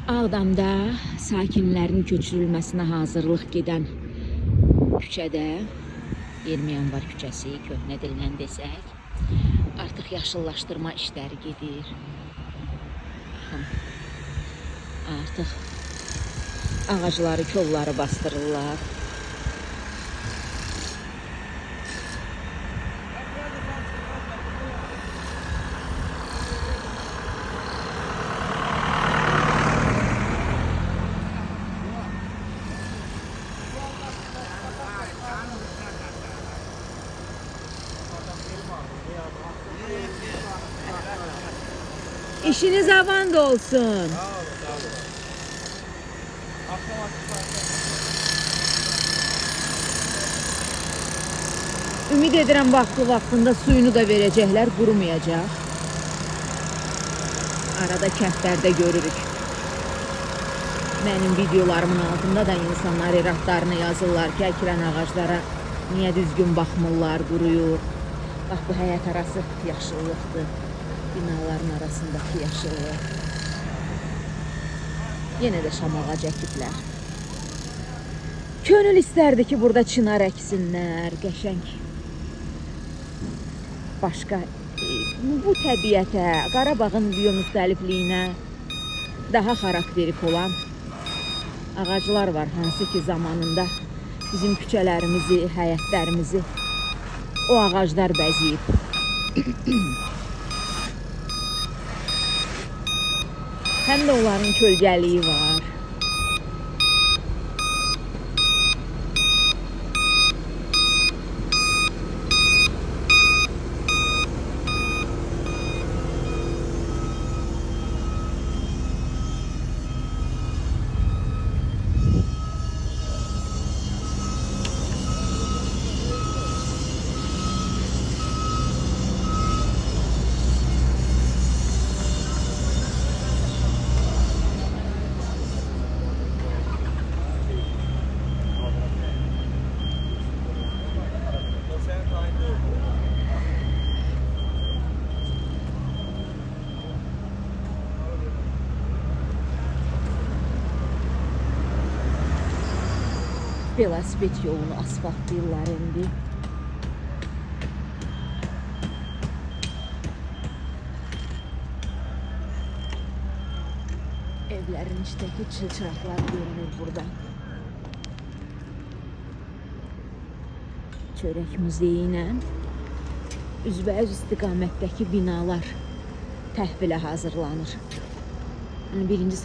Ağdamda sakinlərin köçürülməsinə hazırlıq gedən küçədə 20 yanvar küçəsi köhnə dillə desək, artıq yaşıllaşdırma işləri gedir. Artıq ağacları, kolları bastırırlar. İşiniz avand olsun. Ümid edirəm vaxtında suyunu da verəcəklər, qurumayacaq. Arada kəndlərdə görürük. Mənim videolarımın altında da insanlar iradlarını yazırlar ki, əkilən ağaclara niyə düzgün baxmırlar, quruyur. Bax, bu həyət arası yaşıllıqdır. Binaların arasındakı yaşıllıq. Yenə də şam ağacı əkiblər. Könül istərdi ki, burada çınar əksinlər, qəşəng. Başqa, bu təbiətə, Qarabağın biomüxtəlifliyinə daha xarakterik olan ağaclar var. Hansı ki, zamanında bizim küçələrimizi, həyətlərimizi o ağaclar bəzəyib. Həm də onların kölgəliyi var. Velosiped yolunu asfaltlayırlar indi. Evlərin içindəki çılçıraqlar görünür burada. Çörək muzeyi ilə üzbəüz istiqamətdəki binalar təhvilə hazırlanır. Birinci